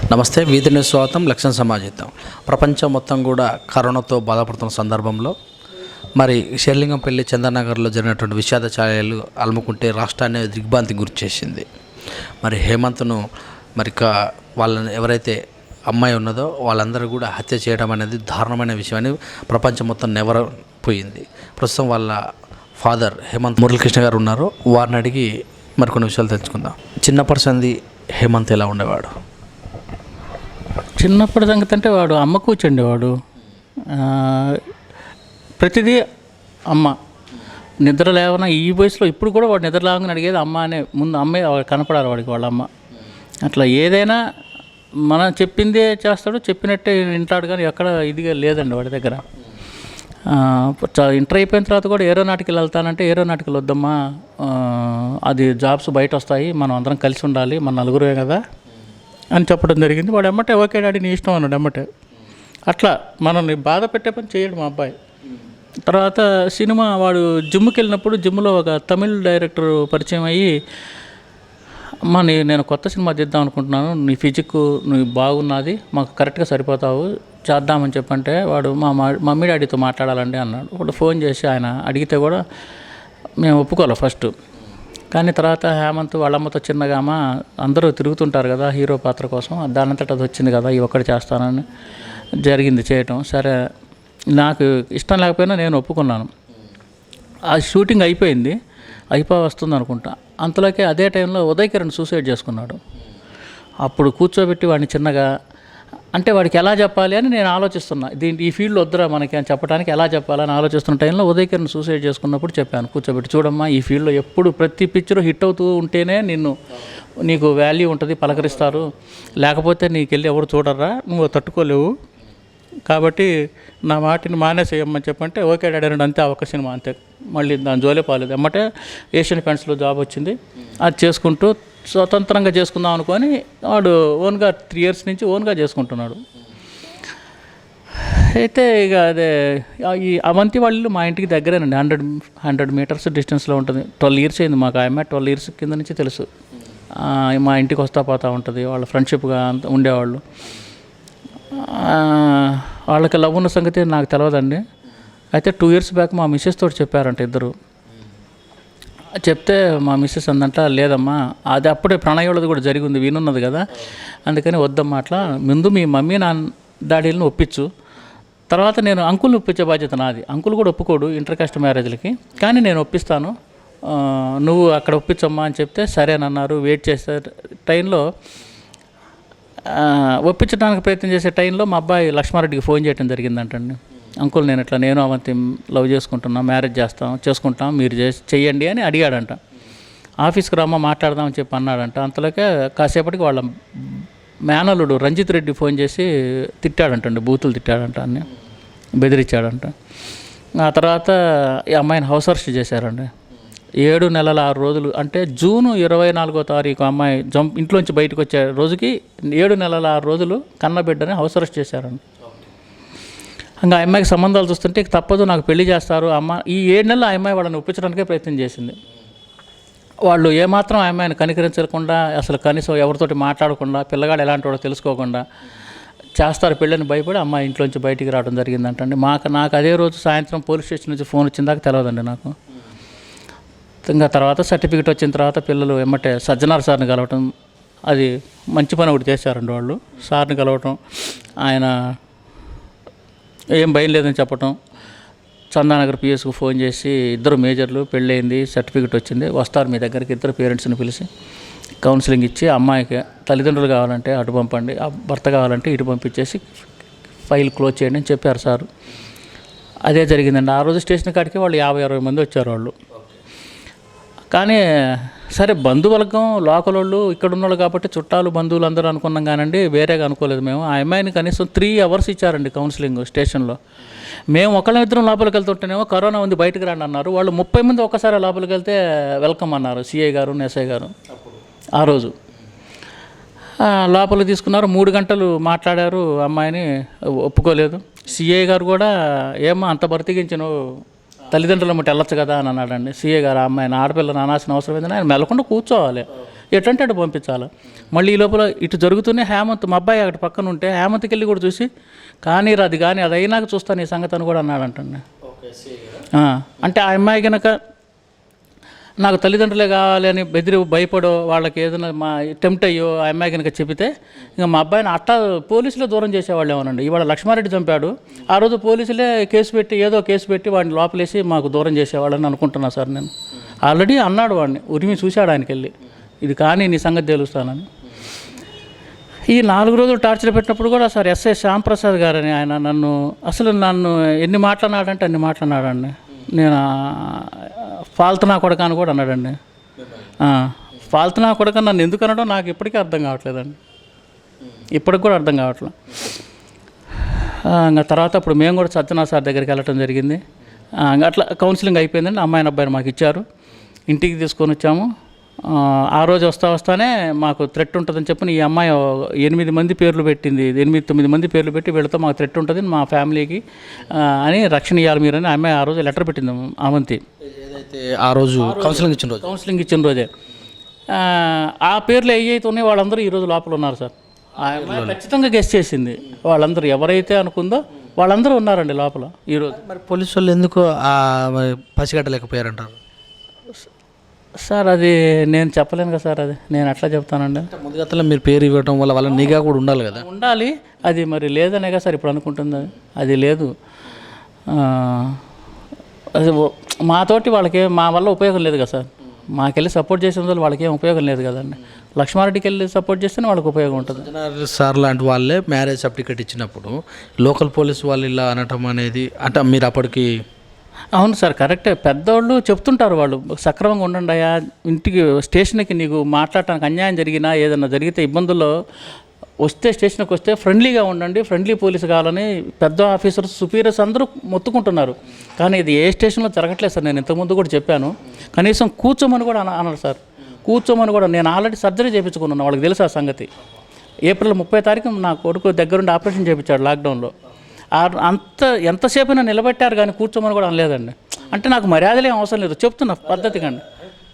నమస్తే, వీధిని స్వాగతం. లక్ష్యం సమాజిద్దాం. ప్రపంచం మొత్తం కూడా కరోనాతో బాధపడుతున్న సందర్భంలో మరి షేర్లింగంపల్లి చంద్రనగర్లో జరిగినటువంటి విషాద ఛాయలు అలుముకుంటే రాష్ట్రాన్ని దిగ్భ్రాంతికి గురి చేసింది. మరి హేమంత్ను మరి వాళ్ళని ఎవరైతే అమ్మాయి ఉన్నదో వాళ్ళందరూ కూడా హత్య చేయడం అనేది దారుణమైన విషయమని ప్రపంచం మొత్తం నెవరపోయింది. ప్రస్తుతం వాళ్ళ ఫాదర్ హేమంత్ మురళీకృష్ణ గారు ఉన్నారు. వారిని అడిగి మరికొన్ని విషయాలు తెలుసుకుందాం. చిన్నప్పటి సంది హేమంత్ ఎలా ఉండేవాడు? చిన్నప్పటి సంగతి అంటే వాడు అమ్మ కూర్చుండేవాడు. ప్రతిదీ అమ్మ. నిద్ర లేవన ఈ వయసులో ఇప్పుడు కూడా వాడు నిద్ర లేవని అడిగేది అమ్మ అనే. ముందు అమ్మే కనపడాలి వాడికి వాళ్ళ అమ్మ. అట్లా ఏదైనా మనం చెప్పిందే చేస్తాడు, చెప్పినట్టే వింటాడు. కానీ ఎక్కడ ఇదిగా లేదండి వాడి దగ్గర. ఇంటర్ అయిపోయిన తర్వాత కూడా ఏరోనాటికల్ వెళ్తానంటే ఏరోనాటికల్ వద్దమ్మా, అది జాబ్స్ బయట వస్తాయి, మనం అందరం కలిసి ఉండాలి, మన నలుగురే కదా అని చెప్పడం జరిగింది. వాడు ఎమ్మటే ఓకే డాడీ నీ ఇష్టం అన్నాడు ఎమ్మటే. అట్లా మనల్ని బాధ పెట్టే పని చేయడు మా అబ్బాయి. తర్వాత సినిమా వాడు జిమ్కి వెళ్ళినప్పుడు జిమ్లో ఒక తమిళ్ డైరెక్టర్ పరిచయం అయ్యి, అమ్మ నేను కొత్త సినిమా తీద్దాం అనుకుంటున్నాను, నీ ఫిజిక్ నువ్వు బాగున్నది, మాకు కరెక్ట్గా సరిపోతావు, చేద్దామని చెప్పంటే వాడు మా మమ్మీ డాడీతో మాట్లాడాలండి అన్నాడు. వాడు ఫోన్ చేసి ఆయన అడిగితే కూడా మేము ఒప్పుకోవాలి ఫస్ట్. కానీ తర్వాత హేమంత్ వాళ్ళమ్మతో చిన్నగా అమ్మ అందరూ తిరుగుతుంటారు కదా హీరో పాత్ర కోసం, దానంతట అది వచ్చింది కదా ఈ ఒక్కటి చేస్తానని జరిగింది చేయటం. సరే నాకు ఇష్టం లేకపోయినా నేను ఒప్పుకున్నాను. ఆ షూటింగ్ అయిపోయింది, వస్తుంది అనుకుంటా. అంతలోకే అదే టైంలో ఉదయ్ కిరణ్ సూసైడ్ చేసుకున్నాడు. అప్పుడు కూర్చోబెట్టి వాడిని చిన్నగా అంటే వాడికి ఎలా చెప్పాలి అని నేను ఆలోచిస్తున్నా. ఈ ఫీల్డ్లో వద్దురా మనకి అని చెప్పడానికి ఎలా చెప్పాలని ఆలోచిస్తున్న టైంలో ఉదయ్ కిరణ్ సూసైడ్ చేసుకున్నప్పుడు చెప్పాను కూర్చోబెట్టి, చూడమ్మా ఈ ఫీల్డ్లో ఎప్పుడు ప్రతి పిక్చర్ హిట్ అవుతూ ఉంటేనే నీకు వాల్యూ ఉంటుంది, పలకరిస్తారు, లేకపోతే నీకెళ్ళి ఎవరు చూడరా, నువ్వు తట్టుకోలేవు, కాబట్టి నా మాటిని మానేసేయమ్మని చెప్పంటే ఓకే డాడీ అన్నాడు. అంతే, ఒక సినిమా అంతే, మళ్ళీ దాని జోలే పాలేదు. ఎమ్మటే ఏషియన్ పెయింట్స్లో జాబ్ వచ్చింది, అది చేసుకుంటూ స్వతంత్రంగా చేసుకుందాం అనుకొని వాడు ఓన్గా 3 years నుంచి ఓన్గా చేసుకుంటున్నాడు. అయితే ఇక అదే ఈ అవంతి వాళ్ళు మా ఇంటికి దగ్గరేనండి, 100 meters డిస్టెన్స్లో ఉంటుంది. 12 years అయింది మాకు. ఆమె 12 years కింద నుంచి తెలుసు. మా ఇంటికి వస్తూ పోతూ ఉంటుంది, వాళ్ళ ఫ్రెండ్షిప్గా ఉండేవాళ్ళు. వాళ్ళకి లవ్ ఉన్న సంగతి నాకు తెలియదండి. అయితే 2 years బ్యాక్ మా మిస్సెస్ తోటి చెప్పారంట ఇద్దరు. చెప్తే మా మిస్సెస్ అందంట, లేదమ్మా అది అప్పుడే ప్రణయోళ్ళది కూడా జరిగింది, వినున్నది కదా, అందుకని వద్దమ్మా, అట్లా ముందు మీ మమ్మీ డాడీలను ఒప్పించు, తర్వాత నేను అంకుల్ని ఒప్పించే బాధ్యత నాది. అంకుల్ కూడా ఒప్పుకోడు ఇంటర్ కాస్ట్ మ్యారేజ్లకి, కానీ నేను ఒప్పిస్తాను, నువ్వు అక్కడ ఒప్పించమ్మా అని చెప్తే సరేనన్నారు. వెయిట్ చేసే టైంలో ఒప్పించడానికి ప్రయత్నం చేసే టైంలో మా అబ్బాయి లక్ష్మారెడ్డికి ఫోన్ చేయడం జరిగిందంటండి. అంకుల్ నేను అవంతి లవ్ చేసుకుంటున్నా, మ్యారేజ్ చేసుకుంటాం, మీరు చెయ్యండి అని అడిగాడంట. ఆఫీస్కి రమ్మ మాట్లాడదామని చెప్పి అన్నాడంట. అంతలోకే కాసేపటికి వాళ్ళ మేనల్లుడు రంజిత్ రెడ్డి ఫోన్ చేసి తిట్టాడంటండి, బూతులు తిట్టాడంట, అన్ని బెదిరించాడంట. ఆ తర్వాత ఈ అమ్మాయిని హౌస్ అరెస్ట్ చేశారండి. 7 నెలల 6 రోజులు అంటే జూన్ 24వ తారీఖు అమ్మాయి ఇంట్లోంచి బయటకు వచ్చే రోజుకి 7 నెలల 6 రోజులు కన్నబిడ్డని హౌస్ అరెస్ట్ చేశారండి. ఇంకా అమ్మాయికి సంబంధాలు చూస్తుంటే తప్పదు, నాకు పెళ్లి చేస్తారు అమ్మ. ఈ 7 నెలలు ఆ అమ్మాయి వాళ్ళని ఒప్పించడానికే ప్రయత్నం చేసింది. వాళ్ళు ఏమాత్రం ఆ అమ్మాయిని కనికరించకుండా, అసలు కనీసం ఎవరితోటి మాట్లాడకుండా, పిల్లగాడు ఎలాంటి వాడో తెలుసుకోకుండా చేస్తారు పెళ్ళని భయపడి అమ్మాయి ఇంట్లోంచి బయటికి రావడం జరిగిందంటండి. నాకు అదే రోజు సాయంత్రం పోలీస్ స్టేషన్ నుంచి ఫోన్ వచ్చిందాక తెలియదండి నాకు. ఇంకా తర్వాత సర్టిఫికెట్ వచ్చిన తర్వాత పిల్లలు ఎమ్మటే సజ్జనార్ సార్ని కలవటం, అది మంచి పని ఒకటి చేశారండి వాళ్ళు. సార్ని కలవటం, ఆయన ఏం భయం లేదని చెప్పటం, చందానగర్ పిఎస్కు ఫోన్ చేసి ఇద్దరు మేజర్లు పెళ్ళయింది, సర్టిఫికెట్ వచ్చింది, వస్తారు మీ దగ్గరికి, ఇద్దరు పేరెంట్స్ని పిలిచి కౌన్సిలింగ్ ఇచ్చి అమ్మాయికి తల్లిదండ్రులు కావాలంటే అటు పంపండి, భర్త కావాలంటే ఇటు పంపించేసి ఫైల్ క్లోజ్ చేయండి అని చెప్పారు సార్. అదే జరిగిందండి. ఆ రోజు స్టేషన్ కాడికి వాళ్ళు 50-60 మంది వచ్చారు వాళ్ళు. కానీ సరే బంధువర్గం లోకల్ వాళ్ళు ఇక్కడ ఉన్నవాళ్ళు కాబట్టి చుట్టాలు బంధువులు అందరూ అనుకున్నాం కానండి, వేరేగా అనుకోలేదు మేము. ఆ అమ్మాయిని కనీసం 3 hours ఇచ్చారండి కౌన్సిలింగ్ స్టేషన్లో. మేము ఒకళ్ళిద్దరం లోపలికి వెళ్తుంటేనేమో కరోనా ఉంది బయటకు రండి అన్నారు. వాళ్ళు 30 మంది ఒక్కసారి లోపలికి వెళ్తే వెల్కమ్ అన్నారు సిఐ గారు, ఎస్ఐ గారు. ఆ రోజు లోపలికి తీసుకున్నారు, 3 గంటలు మాట్లాడారు. అమ్మాయిని ఒప్పుకోలేదు. సిఐ గారు కూడా ఏమో అంత బతికించను, తల్లిదండ్రుల మట్టి వెళ్ళొచ్చు కదా అని అన్నాడండి. సిఏ గారు అమ్మాయిని ఆడపిల్లని అనాల్సిన అవసరం ఏంటంటే ఆయన మెల్లకుండా కూర్చోవాలి, ఎటంటే అటు పంపించాలి. మళ్ళీ ఈ లోపల ఇటు జరుగుతూనే హేమంత్ మా అబ్బాయి అక్కడ పక్కన ఉంటే హేమంత్కి వెళ్ళి కూడా చూసి కానీ అది అయినాక చూస్తాను ఈ సంగతి అని కూడా అన్నాడంటండి. అంటే ఆ అమ్మాయి కనుక నాకు తల్లిదండ్రులే కావాలి అని భయపడో వాళ్ళకి ఏదైనా టెంప్ట్ అయ్యో ఆ అమ్మాయి కనుక చెబితే ఇంకా మా అబ్బాయిని పోలీసులే దూరం చేసేవాళ్ళు ఏమోనండి. ఇవాళ లక్ష్మారెడ్డి చంపాడు, ఆ రోజు పోలీసులే ఏదో కేసు పెట్టి వాడిని లోపలేసి మాకు దూరం చేసేవాళ్ళని అనుకుంటున్నా సార్ నేను. ఆల్రెడీ అన్నాడు వాడిని, ఉరిమి చూశాడు ఆయనకి వెళ్ళి, ఇది కానీ నీ సంగతి తెలుస్తానని. ఈ 4 రోజులు టార్చర్ పెట్టినప్పుడు కూడా సార్ ఎస్ఐ శ్యాంప్రసాద్ గారని ఆయన నన్ను ఎన్ని మాట్లాడినాడంటే అన్ని మాట్లాడినాడండి. నేను ఫాల్తు నా కొడక అని కూడా అన్నాడండి. ఫాల్తు నా కొడక నన్ను ఎందుకు అనడం నాకు ఇప్పటికీ అర్థం కావట్లేదండి, ఇప్పటికి కూడా అర్థం కావట్లేదు. ఇంకా తర్వాత అప్పుడు మేము కూడా సత్యనాథ్ సార్ దగ్గరికి వెళ్ళటం జరిగింది. అట్లా కౌన్సిలింగ్ అయిపోయిందండి. అమ్మాయిని అబ్బాయిని మాకు ఇచ్చారు, ఇంటికి తీసుకొని వచ్చాము. ఆ రోజు వస్తానే మాకు థ్రెట్ ఉంటుందని చెప్పి ఈ అమ్మాయి 8 మంది పేర్లు పెట్టింది, 8-9 మంది పేర్లు పెట్టి వీళ్ళతో మాకు థ్రెట్ ఉంటుంది మా ఫ్యామిలీకి అని రక్షణ ఇవ్వాలి మీరు అని అమ్మాయి ఆ రోజు లెటర్ పెట్టింది అవంతి. ఏదైతే ఆ రోజు కౌన్సిలింగ్ ఇచ్చిన రోజే ఆ పేర్లు ఏవైతే ఉన్నాయో వాళ్ళందరూ ఈరోజు లోపల ఉన్నారు సార్. ఆ అమ్మాయి ఖచ్చితంగా గెస్ చేసింది, వాళ్ళందరూ ఎవరైతే అనుకుందో వాళ్ళందరూ ఉన్నారండి లోపల ఈరోజు. మరి పోలీసు వాళ్ళు ఎందుకు పసిగట్టలేకపోయారంటారు సార్? అది నేను చెప్పలేను కదా సార్, అది నేను ఎట్లా చెప్తానండి. ముందుగా మీరు పేరు ఇవ్వడం వల్ల వాళ్ళ నిఘా కూడా ఉండాలి కదా. ఉండాలి, అది మరి లేదనే కదా సార్ ఇప్పుడు అనుకుంటుంది. అది లేదు, అది మాతోటి వాళ్ళకి మా వల్ల ఉపయోగం లేదు కదా సార్. మాకెళ్ళి సపోర్ట్ చేసిన వల్ల వాళ్ళకి ఏం ఉపయోగం లేదు కదండి. లక్ష్మారెడ్డికి వెళ్ళి సపోర్ట్ చేస్తేనే వాళ్ళకి ఉపయోగం ఉంటుంది. సార్ లాంటి వాళ్ళే మ్యారేజ్ సర్టిఫికేట్ ఇచ్చినప్పుడు లోకల్ పోలీసు వాళ్ళు ఇలా అనటం అనేది అంటే మీరు అప్పటికి అవును సార్, కరెక్టే. పెద్దవాళ్ళు చెప్తుంటారు, వాళ్ళు సక్రమంగా ఉండండి అయ్యా, ఇంటికి స్టేషన్కి నీకు మాట్లాడటానికి అన్యాయం జరిగినా ఏదైనా జరిగితే ఇబ్బందుల్లో వస్తే స్టేషన్కి వస్తే ఫ్రెండ్లీగా ఉండండి, ఫ్రెండ్లీ పోలీసు కావాలని పెద్ద ఆఫీసర్స్ సుపీరియర్స్ అందరూ మొత్తుకుంటున్నారు. కానీ ఇది ఏ స్టేషన్లో జరగట్లేదు సార్. నేను ఇంతకుముందు కూడా చెప్పాను, కనీసం కూర్చోమని కూడా అన్నారు సార్. కూర్చోమని కూడా నేను ఆల్రెడీ సర్జరీ చేయించుకున్నాను, వాళ్ళకి తెలుసు ఆ సంగతి. ఏప్రిల్ 30 తారీఖు నా కొడుకు దగ్గరుండి ఆపరేషన్ చేయించాడు లాక్డౌన్లో. ఎంతసేపు నిలబెట్టారు కానీ కూర్చోమని కూడా అనలేదండి. అంటే నాకు మర్యాదలే అవసరం లేదు, చెప్తున్నా పద్ధతిగా అండి.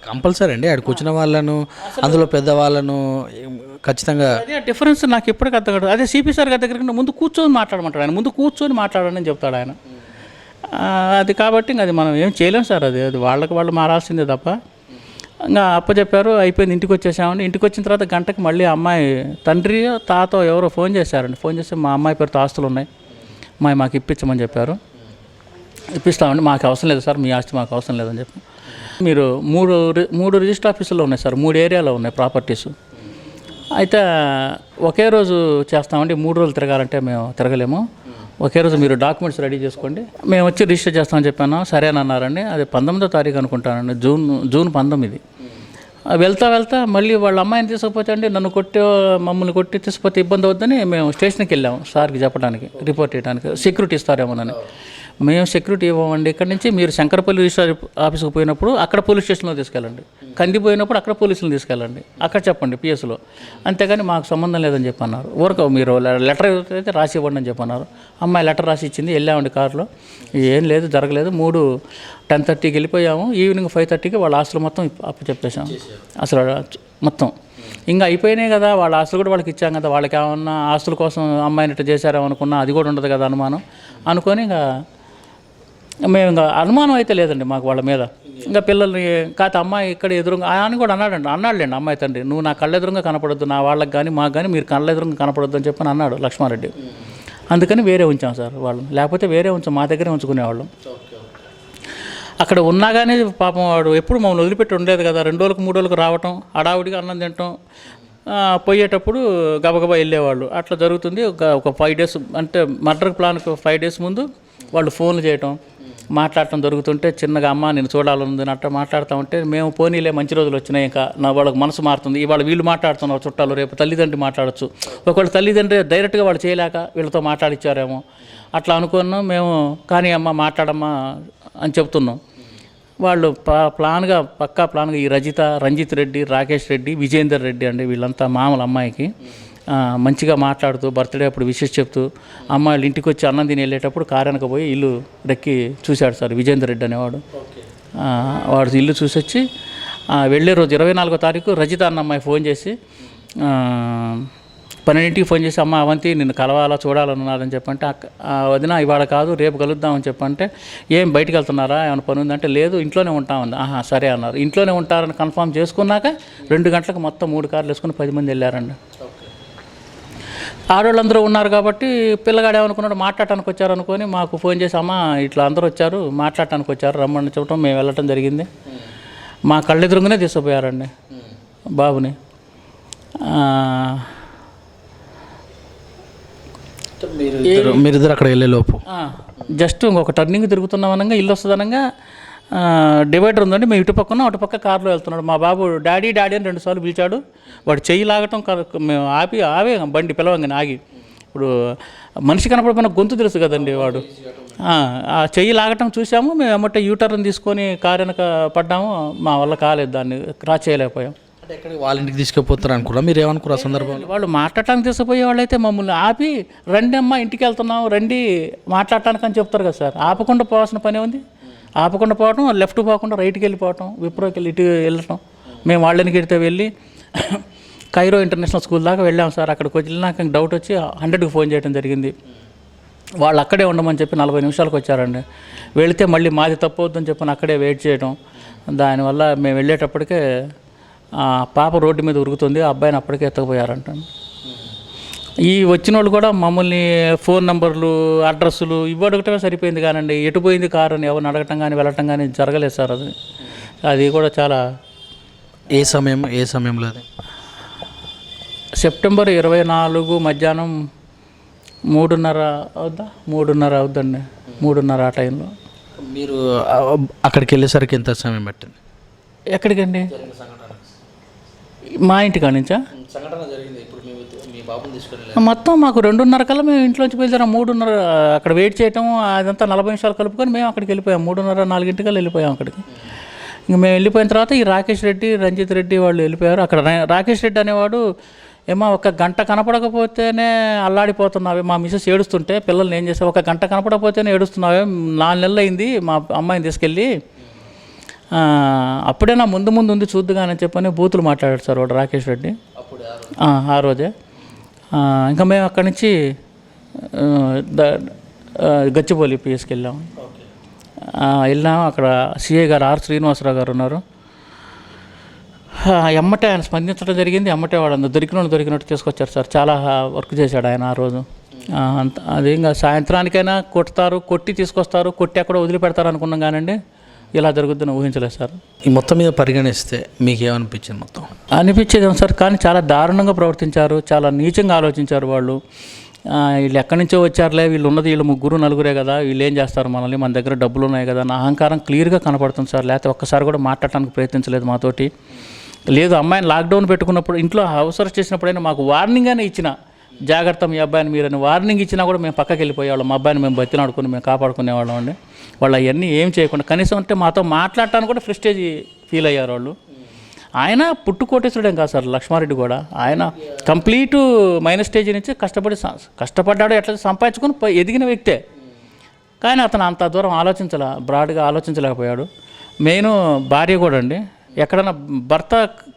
కంపల్సరీ అండి అక్కడ కూర్చున్న వాళ్ళను అందులో పెద్దవాళ్ళను ఖచ్చితంగా అదే డిఫరెన్స్ నాకు ఇప్పటికీ అర్థం కాదు. అదే సిపి సార్ గారి దగ్గరికి ముందు కూర్చొని మాట్లాడమంటాడు ఆయన, ముందు కూర్చొని మాట్లాడని చెప్తాడు ఆయన. అది కాబట్టి ఇంకా అది మనం ఏం చేయలేం సార్. అది వాళ్ళు మారాల్సిందే తప్ప. ఇంకా అప్పచెప్పారు, అయిపోయింది, ఇంటికి వచ్చేసామండి. ఇంటికి వచ్చిన తర్వాత గంటకి మళ్ళీ అమ్మాయి తండ్రి తాత ఎవరో ఫోన్ చేశారండి. ఫోన్ చేసి మా అమ్మాయి పేరుతో ఆస్తులు ఉన్నాయి, మాకు ఇప్పించమని చెప్పారు. ఇప్పిస్తామండి, మాకు అవసరం లేదు సార్, మీ ఆస్తి మాకు అవసరం లేదని చెప్పి. మీరు మూడు రిజిస్టర్ ఆఫీసుల్లో ఉన్నాయి సార్, 3 ఏరియాలో ఉన్నాయి ప్రాపర్టీస్. అయితే ఒకే రోజు చేస్తామండి, 3 రోజులు తిరగాలంటే మేము తిరగలేము. ఒకే రోజు మీరు డాక్యుమెంట్స్ రెడీ చేసుకోండి, మేము వచ్చి రిజిస్టర్ చేస్తామని చెప్పాను. సరేనన్నారండి. అది 19వ తారీఖు అనుకుంటానండి, జూన్ 19. వెళ్తా మళ్ళీ వాళ్ళ అమ్మాయిని తీసుకుపోతే అండి మమ్మల్ని కొట్టి తీసుకుపోతే ఇబ్బంది అవుద్దని మేము స్టేషన్కి వెళ్ళాము సార్కి చెప్పడానికి, రిపోర్ట్ చేయడానికి. సెక్యూరిటీ ఇస్తారేమోనని. మేము సెక్యూరిటీ ఇవ్వమండి, ఇక్కడ నుంచి మీరు శంకరపల్లి రిజిస్టర్ ఆఫీస్కి పోయినప్పుడు అక్కడ పోలీస్ స్టేషన్లో తీసుకెళ్ళండి, కంది పోయినప్పుడు అక్కడ పోలీసులు తీసుకెళ్ళండి, అక్కడ చెప్పండి పిఎస్లో, అంతేగాని మాకు సంబంధం లేదని చెప్పన్నారు. ఊరక మీరు లెటర్ అయితే రాసి ఇవ్వండి అని చెప్పన్నారు. అమ్మాయి లెటర్ రాసి ఇచ్చింది, వెళ్ళామండి కారులో. ఏం లేదు, జరగలేదు. 10:30కి వెళ్ళిపోయాము. ఈవినింగ్ 5:30కి వాళ్ళ ఆస్తులు మొత్తం అప్పు చెప్పేశాం. అసలు మొత్తం ఇంకా అయిపోయినాయి కదా, వాళ్ళ ఆస్తులు కూడా వాళ్ళకి ఇచ్చాం కదా, వాళ్ళకి ఏమన్నా ఆస్తుల కోసం అమ్మాయిని ఇట్లా చేశారేమనుకున్నా అది కూడా ఉండదు కదా అనుమానం అనుకొని మేము ఇంకా అనుమానం అయితే లేదండి మాకు వాళ్ళ మీద. ఇంకా పిల్లల్ని కాదు అమ్మాయి ఇక్కడ ఎదురుగా అని కూడా అన్నాడులేండి అమ్మాయి తండ్రి, నువ్వు నా కళ్ళ ఎదురుగా కనపడొద్దు, నా వాళ్ళకి కానీ మాకు కానీ మీరు కళ్ళ ఎదురుగా కనపడొద్దు అని చెప్పని అన్నాడు లక్ష్మారెడ్డి. అందుకని వేరే ఉంచాం సార్ వాళ్ళు, లేకపోతే వేరే ఉంచాం, మా దగ్గరే ఉంచుకునేవాళ్ళం. అక్కడ ఉన్నా కానీ పాపం వాడు ఎప్పుడు మమ్మల్ని వదిలిపెట్టి ఉండలేదు కదా. 2 రోజులకు 3 రోజులకు రావటం, హడావుడిగా అన్నం తినటం, పోయేటప్పుడు గబగబా వెళ్ళేవాళ్ళు. అట్లా జరుగుతుంది. ఒక 5 డేస్ అంటే మర్డర్ ప్లాన్కి 5 డేస్ ముందు వాళ్ళు ఫోన్లు చేయటం, మాట్లాడటం జరుగుతుంటే చిన్నగా అమ్మ నేను చూడాలని అట్లా మాట్లాడుతూ ఉంటే మేము పోనీలే మంచి రోజులు వచ్చినాయి, ఇంకా వాళ్ళకి మనసు మారుతుంది, ఇవాళ వీళ్ళు మాట్లాడుతున్నారు చుట్టాలు, రేపు తల్లిదండ్రి మాట్లాడచ్చు, ఒకవేళ తల్లిదండ్రి డైరెక్ట్గా వాళ్ళు చేయలేక వీళ్ళతో మాట్లాడిచ్చారేమో అట్లా అనుకున్నాం మేము. కానీ అమ్మ మాట్లాడమ్మా అని చెప్తున్నాం. వాళ్ళు పక్కా ప్లాన్గా ఈ రంజిత్ రెడ్డి, రాకేష్ రెడ్డి, విజేందర్ రెడ్డి అండి, వీళ్ళంతా మామూలు అమ్మాయికి మంచిగా మాట్లాడుతూ బర్త్డే అప్పుడు విషెస్ చెప్తూ అమ్మాయిలు ఇంటికి వచ్చి అన్నం తిని వెళ్ళేటప్పుడు కారానికి పోయి ఇల్లు రెక్కి చూశాడు సార్ విజేందర్ రెడ్డి అనేవాడు. వాడు ఇల్లు చూసొచ్చి వెళ్ళే రోజు 24వ తారీఖు రజిత అన్న అమ్మాయి ఫోన్ చేసి 12ంటికి ఫోన్ చేసి, అమ్మ అవంతి నిన్ను కలవాలా చూడాలన్నారని చెప్పంటే, వదిన ఇవాళ కాదు రేపు కలుద్దామని చెప్పంటే, ఏం బయటికి వెళ్తున్నారా ఏమైనా పని ఉందంటే, లేదు ఇంట్లోనే ఉంటామంది. సరే అన్నారు. ఇంట్లోనే ఉంటారని కన్ఫర్మ్ చేసుకున్నాక 2 గంటలకు మొత్తం 3 కార్లు వేసుకుని 10 మంది వెళ్ళారండి. ఆడవాళ్ళందరూ ఉన్నారు కాబట్టి పిల్లగాడు ఏమనుకున్నాడు, మాట్లాడటానికి వచ్చారు అనుకొని మాకు ఫోన్ చేసి, అమ్మ ఇట్లా అందరూ వచ్చారు, మాట్లాడటానికి వచ్చారు, రమ్మని చెప్పడం మేము వెళ్ళటం జరిగింది. మా కళ్ళెదురుగానే తీసుకుపోయారండి బాబుని. మీరిద్దరు అక్కడ వెళ్ళేలోపు జస్ట్ ఇంకొక టర్నింగ్ తిరుగుతున్నామనగా ఇల్లు వస్తుందనగా డివైడర్ ఉందండి, మేము ఇటు పక్కన అటు పక్క కారులో వెళ్తున్నాడు. మా బాబు డాడీ డాడీ అని 2 సార్లు పిలిచాడు. వాడు చెయ్యి లాగటం మేము ఆవే బండి పిలవంగానే ఆగి. ఇప్పుడు మనిషి కనపడిపోయిన గొంతు తెలుసు కదండి వాడు. ఆ చెయ్యి లాగటం చూసాము మేము. ఎమ్మటే యూటర్న్ తీసుకొని కారు వెనక పడ్డాము. మా వల్ల కాలేదు, దాన్ని క్రాస్ చేయలేకపోయాం. అంటే ఎక్కడికి వాళ్ళ ఇంటికి తీసుకుపోతారు అనుకురా, మీరు ఏమనుకురా సందర్భంలో? వాళ్ళు మాట్లాడటానికి తీసుకుపోయే వాళ్ళు అయితే మమ్మల్ని ఆపి, రండి అమ్మ ఇంటికి వెళ్తున్నాం రండి మాట్లాడటానికి అని చెప్తారు కదా సార్. ఆపకుండా పోవాల్సిన పనే ఉంది. ఆపకుండా పోవటం, లెఫ్ట్ పోకుండా రైట్కి వెళ్ళిపోవటం, విప్రోకి వెళ్ళి ఇటు వెళ్ళటం. మేము వాళ్ళని గిడితే వెళ్ళి కైరో ఇంటర్నేషనల్ స్కూల్ దాకా వెళ్ళాం సార్. అక్కడికి వెళ్ళినాక డౌట్ వచ్చి 100కి ఫోన్ చేయడం జరిగింది. వాళ్ళు అక్కడే ఉండమని చెప్పి 40 నిమిషాలకు వచ్చారండి. వెళితే మళ్ళీ మాది తప్పవద్దని చెప్పని అక్కడే వెయిట్ చేయడం. దానివల్ల మేము వెళ్ళేటప్పటికే పాప రోడ్డు మీద ఉరుకుతుంది, ఆ అబ్బాయిని అప్పటికే ఎత్తకపోయారంట. ఈ వచ్చిన వాళ్ళు కూడా మమ్మల్ని ఫోన్ నంబర్లు అడ్రస్సులు ఇవ్వడగటమే సరిపోయింది కానండి, ఎటు పోయింది కారు అని ఎవరిని అడగటం కానీ వెళ్ళటం కానీ జరగలేదు సార్. అది కూడా చాలా. ఏ సమయంలో అది? సెప్టెంబర్ 24 మధ్యాహ్నం 3:30 అవుద్దండి. 3:30 ఆ టైంలో. మీరు అక్కడికి వెళ్ళేసరికి ఎంత సమయం పట్టింది? ఎక్కడికండి? మా ఇంటికాడ నుంచా? మొత్తం మాకు 2:30 కల్లా మేము ఇంట్లోంచి బయలుదేరాం. 3:30 అక్కడ వెయిట్ చేయటం అదంతా 40 నిమిషాలు కలుపుకొని మేము అక్కడికి వెళ్ళిపోయాం. 3:30, 4 వెళ్ళిపోయాం అక్కడికి. ఇంక మేము వెళ్ళిపోయిన తర్వాత ఈ రాకేష్ రెడ్డి, రంజిత్ రెడ్డి వాళ్ళు వెళ్ళిపోయారు. అక్కడ రాకేష్ రెడ్డి అనేవాడు, ఏమో 1 గంట కనపడకపోతేనే అల్లాడిపోతున్నావే, మా మిసెస్ ఏడుస్తుంటే పిల్లల్ని ఏం చేసావు, 1 గంట కనపడకపోతేనే ఏడుస్తున్నావే, 4 నెలలు అయింది మా అమ్మాయిని తీసుకెళ్ళి, అప్పుడే నా ముందు ఉంది చూద్దుగానని చెప్పని బూతులు మాట్లాడాడు సార్ వాడు రాకేష్ రెడ్డి ఆ రోజే. ఇంకా మేము అక్కడి నుంచి గచ్చిబౌలి పిఎస్కి వెళ్ళాము. అక్కడ సిఐ గారు ఆర్ శ్రీనివాసరావు గారు ఉన్నారు. ఎమ్మటే ఆయన స్పందించడం జరిగింది. ఎమ్మటే వాడు దొరికినట్టు తీసుకొచ్చారు సార్. చాలా వర్క్ చేశాడు ఆయన ఆ రోజు. అది ఇంకా సాయంత్రానికైనా కొట్టి తీసుకొస్తారు, కొట్టి ఎక్కడో వదిలిపెడతారు అనుకున్నాం కానండి, ఇలా జరుగుతుందని ఊహించలేదు సార్. ఈ మొత్తం మీద పరిగణిస్తే మీకు ఏమనిపించింది? మొత్తం అనిపించేది సార్, కానీ చాలా దారుణంగా ప్రవర్తించారు, చాలా నీచంగా ఆలోచించారు వాళ్ళు. వీళ్ళు ఎక్కడి నుంచో వచ్చారులే, వీళ్ళు 3 4 కదా, వీళ్ళు ఏం చేస్తారు మనల్ని, మన దగ్గర డబ్బులు ఉన్నాయి కదా నా అహంకారం క్లియర్గా కనపడుతుంది సార్. లేకపోతే ఒక్కసారి కూడా మాట్లాడటానికి ప్రయత్నించలేదు మాతోటి. లేదు, అమ్మాయిని లాక్డౌన్ పెట్టుకున్నప్పుడు ఇంట్లో అవసరం చేసినప్పుడైనా మాకు వార్నింగ్ అనే ఇచ్చిన, జాగ్రత్త మీ అబ్బాయిని మీరని వార్నింగ్ ఇచ్చినా కూడా మేము పక్కకి వెళ్ళిపోయేవాళ్ళం. మా అబ్బాయిని మేము బతిలాడుకుని మేము కాపాడుకునేవాళ్ళం అండి. వాళ్ళు అవన్నీ ఏం చేయకుండా కనీసం అంటే మాతో మాట్లాడటానికి కూడా ప్రెస్టేజ్ ఫీల్ అయ్యారు వాళ్ళు. ఆయన పుట్టుకోటేశ్వరుడేం కాదు సార్ లక్ష్మారెడ్డి కూడా. ఆయన కంప్లీట్ మైనస్ స్టేజ్ నుంచి కష్టపడ్డాడు, ఎట్లా సంపాదించుకొని ఎదిగిన వ్యక్తే. కానీ అతను అంత దూరం బ్రాడ్గా ఆలోచించలేకపోయాడు. మెయిన్ భార్య కూడా అండి. ఎక్కడైనా భర్త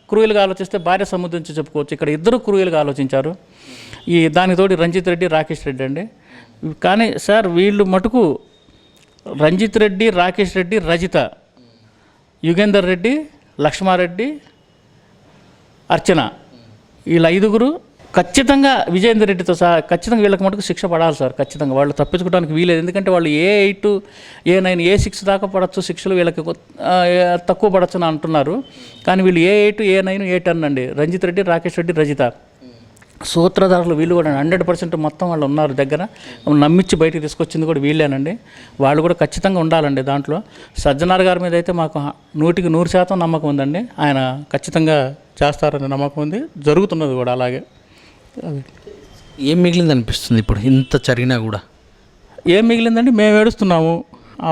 క్రూయల్గా ఆలోచిస్తే భార్య సముద్రించి చెప్పుకోవచ్చు. ఇక్కడ ఇద్దరు క్రూయల్గా ఆలోచించారు. దానికి తోటి రంజిత్ రెడ్డి, రాకేష్ రెడ్డి అండి. కానీ సార్ వీళ్ళు మటుకు రంజిత్ రెడ్డి, రాకేష్ రెడ్డి, రజిత, యుగేందర్ రెడ్డి, లక్ష్మారెడ్డి, అర్చన, వీళ్ళ 5 ఖచ్చితంగా విజయేందర్ రెడ్డితో సహా ఖచ్చితంగా వీళ్ళకి మటుకు శిక్ష పడాలి సార్. ఖచ్చితంగా వాళ్ళు తప్పించుకోవడానికి వీలేదు. ఎందుకంటే వాళ్ళు A8, A9, A6 దాకా పడవచ్చు శిక్షలు, వీళ్ళకి తక్కువ పడవచ్చు అని అంటున్నారు. కానీ వీళ్ళు A8, A9, A10 అండి. రంజిత్ రెడ్డి, రాకేష్ రెడ్డి, రజిత సూత్రధారులు వీళ్ళు కూడా 100% మొత్తం వాళ్ళు ఉన్నారు దగ్గర. నమ్మించి బయటికి తీసుకొచ్చింది కూడా వీళ్ళేనండి. వాళ్ళు కూడా ఖచ్చితంగా ఉండాలండి దాంట్లో. సజ్జనార్ గారి మీద అయితే మాకు 100కి 100% నమ్మకం ఉందండి. ఆయన ఖచ్చితంగా చేస్తారని నమ్మకం ఉంది, జరుగుతున్నది కూడా అలాగే. ఏం మిగిలింది అనిపిస్తుంది ఇప్పుడు ఇంత జరిగినా కూడా? ఏం మిగిలిందండి, మేము ఏడుస్తున్నాము.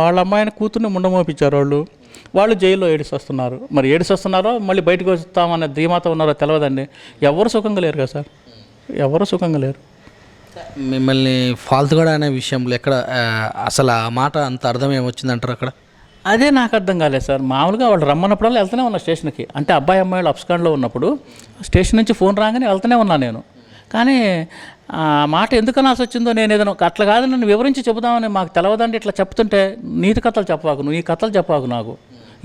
వాళ్ళ అమ్మాయిని కూతుర్ని ముండమోపించారు వాళ్ళు జైల్లో ఏడుస్తున్నారో మళ్ళీ బయటకు వస్తామనే ధీమాతో ఉన్నారో తెలియదండి. ఎవరు సుఖంగా లేరు కదా సార్, ఎవరు సుఖంగా లేరు. మిమ్మల్ని ఫాల్తుగా అనే విషయంలో ఎక్కడ అసలు ఆ మాట అంత అర్థం ఏమొచ్చిందంటారు అక్కడ? అదే నాకు అర్థం కాలేదు సార్. మామూలుగా వాళ్ళు రమ్మన్నప్పుడల్లా వెళ్తూనే ఉన్నా స్టేషన్కి. అంటే అబ్బాయి అమ్మాయిలు అప్స్కాండ్లో ఉన్నప్పుడు స్టేషన్ నుంచి ఫోన్ రాగానే వెళ్తూనే ఉన్నా నేను. కానీ ఆ మాట ఎందుకు అనాల్సి వచ్చిందో నేను ఏదైనా అట్లా కాదు, నన్ను వివరించి చెబుదామని మాకు తెలవదండి. ఇట్లా చెప్తుంటే నీతి కథలు చెప్పాకు, నువ్వు ఈ కథలు చెప్పాకు నాకు,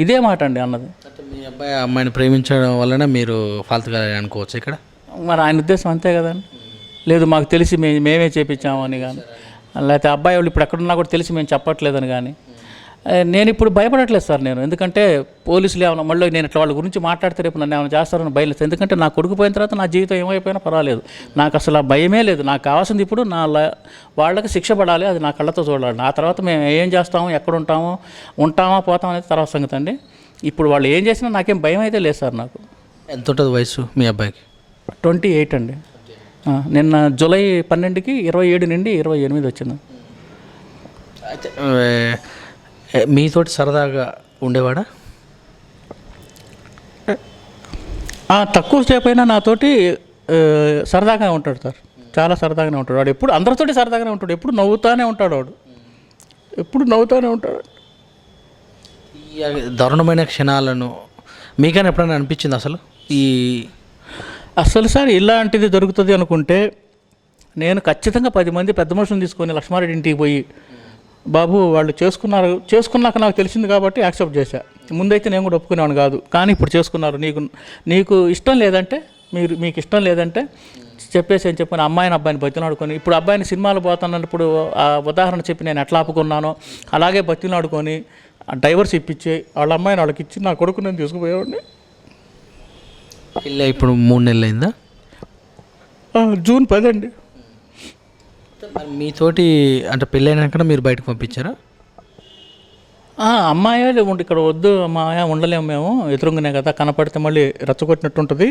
ఇదే మాట అండి అన్నది. అంటే మీ అబ్బాయి అమ్మాయిని ప్రేమించడం వలన మీరు ఫాల్తుగా అనుకోవచ్చు ఇక్కడ. మరి ఆయన ఉద్దేశం అంతే కదండి. లేదు మాకు తెలిసి మేమే చేపించాము అని కానీ, లేకపోతే అబ్బాయి వాళ్ళు ఇప్పుడు ఎక్కడున్నా కూడా తెలిసి మేము చెప్పట్లేదని కానీ. నేను ఇప్పుడు భయపడట్లేదు సార్ నేను. ఎందుకంటే పోలీసులు ఏమైనా మళ్ళీ నేను ఇట్లా వాళ్ళ గురించి మాట్లాడితే రేపు నన్ను ఏమైనా చేస్తారని భయలేదు. ఎందుకంటే నా కొడుకు పోయిన తర్వాత నా జీవితం ఏమైపోయినా పర్వాలేదు, నాకు అసలు ఆ భయమే లేదు. నాకు కావాల్సింది ఇప్పుడు వాళ్ళకి శిక్ష పడాలి, అది నా కళ్ళతో చూడాలి. ఆ తర్వాత మేము ఏం చేస్తాము, ఎక్కడ ఉంటామా పోతాం అనేది తర్వాత సంగతి అండి. ఇప్పుడు వాళ్ళు ఏం చేసినా నాకేం భయం అయితే లేదు సార్. నాకు ఎంత ఉంటుంది వయసు మీ అబ్బాయికి? 28 అండి. నిన్న జూలై 12కి 27 నుండి 28 వచ్చింది. అయితే మీతోటి సరదాగా ఉండేవాడా? తక్కువ సేపు అయినా నాతోటి సరదాగా ఉంటాడు సార్, చాలా సరదాగానే ఉంటాడు వాడు. ఎప్పుడు అందరితోటి సరదాగానే ఉంటాడు, ఎప్పుడు నవ్వుతానే ఉంటాడు వాడు, ఎప్పుడు నవ్వుతానే ఉంటాడు. ఈ దారుణమైన క్షణాలను మీకైనా ఎప్పుడైనా అనిపించింది అసలు? అసలు సార్ ఇలాంటిది జరుగుతుంది అనుకుంటే నేను ఖచ్చితంగా 10 మంది పెద్ద మనుషులను తీసుకొని లక్ష్మారెడ్డి ఇంటికి పోయి, బాబు వాళ్ళు చేసుకున్నాక నాకు తెలిసింది కాబట్టి యాక్సెప్ట్ చేశా. ముందైతే నేను కూడా ఒప్పుకునేవాడు కాదు, కానీ ఇప్పుడు చేసుకున్నారు. నీకు ఇష్టం లేదంటే మీకు ఇష్టం లేదంటే చెప్పేసి అని చెప్పని అమ్మాయిని అబ్బాయిని బతిలాడుకొని, ఇప్పుడు అబ్బాయిని సినిమాలు పోతానప్పుడు ఆ ఉదాహరణ చెప్పి నేను ఎట్లా ఆపుకున్నానో అలాగే బతిలాడుకొని డైవర్స్ ఇప్పించి వాళ్ళ అమ్మాయిని వాళ్ళకి ఇచ్చి నా కొడుకు నేను తీసుకుపోయేవాడిని. పెళ్ళి ఇప్పుడు 3 నెలలు అయిందా? జూన్ 10 అండి. మీతోటి అంటే పెళ్ళి అయినాక మీరు బయటకు పంపించారా? అమ్మాయి ఇక్కడ వద్దు అమ్మాయ ఉండలేము మేము, ఎదురుగానే కదా కనపడితే మళ్ళీ రెచ్చగొట్టినట్టు ఉంటుంది,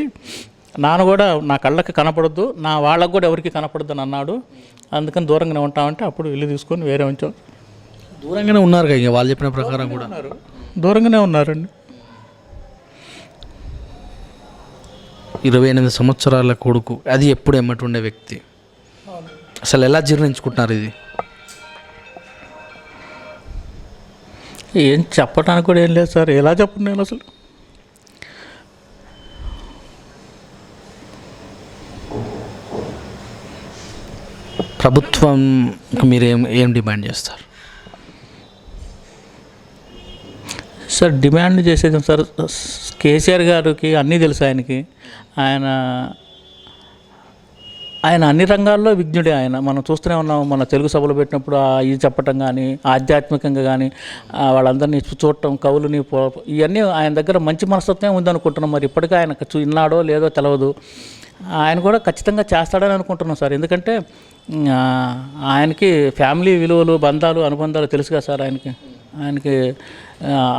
నాన్న కూడా నా కళ్ళకి కనపడొద్దు, నా వాళ్ళకు కూడా ఎవరికి కనపడద్దు అని అన్నాడు. అందుకని దూరంగానే ఉంటామంటే అప్పుడు ఇల్లు తీసుకొని వేరే ఉంచాం. దూరంగానే ఉన్నారు కదా, వాళ్ళు చెప్పిన ప్రకారం కూడా దూరంగానే ఉన్నారండి. 28 సంవత్సరాల కొడుకు, అది ఎప్పుడు ఎమ్మటి ఉండే వ్యక్తి, అసలు ఎలా జీర్ణించుకుంటున్నారు ఇది? ఏం చెప్పడానికి కూడా ఏం లేదు సార్, ఎలా చెప్పను నేను అసలు. ప్రభుత్వం మీరు ఏం డిమాండ్ చేస్తారు సార్? డిమాండ్ చేసేది సార్, కేసీఆర్ గారికి అన్నీ తెలుసు. ఆయన అన్ని రంగాల్లో విజ్ఞుడే. మనం చూస్తూనే ఉన్నాం, మన తెలుగు సభలు పెట్టినప్పుడు ఇది చెప్పటం కానీ, ఆధ్యాత్మికంగా కానీ వాళ్ళందరినీ చూడటం, కవులని ఇవన్నీ ఆయన దగ్గర మంచి మనస్తత్వం ఉందనుకుంటున్నాం. మరి ఇప్పటికీ ఆయన విన్నాడో లేదో తెలియదు. ఆయన కూడా ఖచ్చితంగా చేస్తాడని అనుకుంటున్నాం సార్. ఎందుకంటే ఆయనకి ఫ్యామిలీ విలువలు, బంధాలు, అనుబంధాలు తెలుసు కదా సార్. ఆయనకి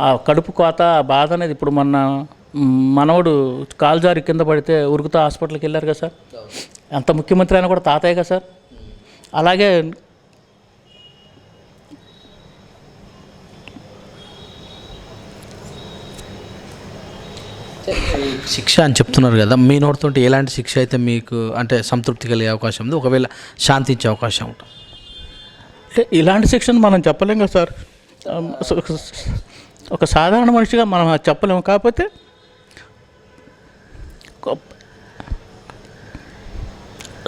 ఆ కడుపు కోత, బాధ అనేది ఇప్పుడు మొన్న మనవడు కాల్జారి కింద పడితే ఉరుకుతా హాస్పిటల్కి వెళ్ళారు కదా సార్. అంత ముఖ్యమంత్రి అయినా కూడా తాతయ్య కదా సార్. అలాగే శిక్ష అని చెప్తున్నారు కదా, మీ నోటితో ఎలాంటి శిక్ష అయితే మీకు అంటే సంతృప్తి కలిగే అవకాశం ఉంది, ఒకవేళ శాంతించే అవకాశం ఉంటుంది? ఇలాంటి శిక్షను మనం చెప్పలేం కదా సార్. ఒక సాధారణ మనిషిగా మనం చెప్పలేము. కాకపోతే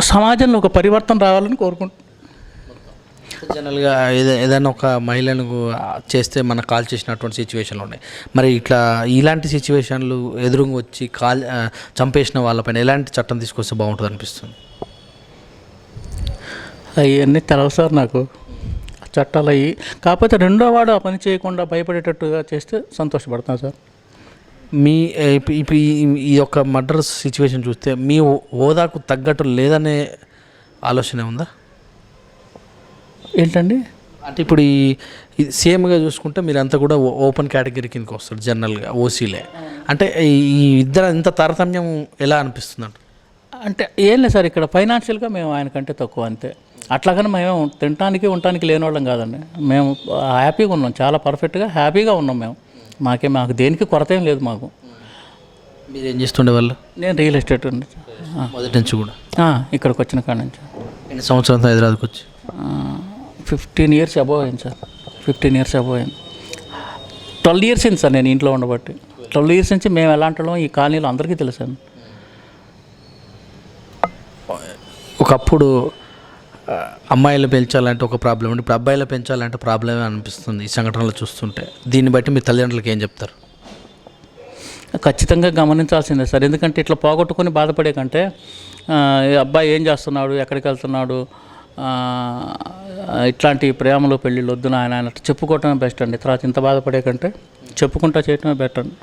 సమాజంలో ఒక పరివర్తన రావాలని కోరుకుంటున్నాం. జనరల్గా ఏదైనా ఒక మహిళను చేస్తే మన కాల్ చేసినటువంటి సిచ్యువేషన్లు ఉన్నాయి. మరి ఇలాంటి సిచ్యువేషన్లు ఎదురుగా వచ్చి చంపేసిన వాళ్ళపైన ఎలాంటి చట్టం తీసుకొస్తే బాగుంటుంది అనిపిస్తుంది? అవన్నీ తెలవు సార్ నాకు చట్టాలు అయ్యి. కాకపోతే రెండో వాడు ఆ పని చేయకుండా భయపడేటట్టుగా చేస్తే సంతోషపడతాను సార్. ఈ యొక్క మర్డర్ సిచ్యువేషన్ చూస్తే మీ హోదాకు తగ్గట్టు లేదనే ఆలోచన ఉందా? ఏంటండి అంటే ఇప్పుడు ఈ సేమ్గా చూసుకుంటే మీరంతా కూడా ఓపెన్ కేటగిరీ కిందకి వస్తారు జనరల్గా, ఓసీలే. అంటే ఈ ఇద్దరు ఇంత తారతమ్యం ఎలా అనిపిస్తుంది అంటే ఏం లేదు సార్, ఇక్కడ ఫైనాన్షియల్గా మేము ఆయనకంటే తక్కువ అంతే. అట్లాగని మేము తినడానికి ఉండటానికి లేని వాళ్ళం కాదండి. మేము హ్యాపీగా ఉన్నాం, చాలా పర్ఫెక్ట్గా హ్యాపీగా ఉన్నాం మేము. మాకు దేనికి కొరత ఏం లేదు మాకు. మీరు ఏం చేస్తుండే వాళ్ళు? నేను రియల్ ఎస్టేట్ అండి మొదటి నుంచి కూడా. ఇక్కడికి వచ్చిన కాడ నుంచి. ఎన్ని సంవత్సరాలతో హైదరాబాద్కి వచ్చి? 15 years అబోవ్ అయింది సార్. 15 years అబోవ్ అయింది. 12 ఇయర్స్ అయింది సార్ నేను ఇంట్లో ఉండబట్టి. 12 ఇయర్స్ నుంచి మేము ఎలాంటి వాళ్ళం ఈ కాలనీలో అందరికీ తెలుసాను. ఒకప్పుడు అమ్మాయిలు పెంచాలంటే ఒక ప్రాబ్లం ఉంది, ఇప్పుడు అబ్బాయిలు పెంచాలంటే ప్రాబ్లమే అనిపిస్తుంది ఈ సంఘటనలు చూస్తుంటే. దీన్ని బట్టి మీ తల్లిదండ్రులకి ఏం చెప్తారు? ఖచ్చితంగా గమనించాల్సిందే సార్. ఎందుకంటే ఇట్లా పోగొట్టుకొని బాధపడే కంటే ఈ అబ్బాయి ఏం చేస్తున్నాడు, ఎక్కడికి వెళ్తున్నాడు, ఇట్లాంటి ప్రేమలో పెళ్ళిళ్ళు వద్దు నాయన అట్లా చెప్పుకోవటమే బెస్ట్ అండి. తర్వాత ఇంత బాధపడే కంటే చెప్పుకుంటా చేయటమే బెటర్.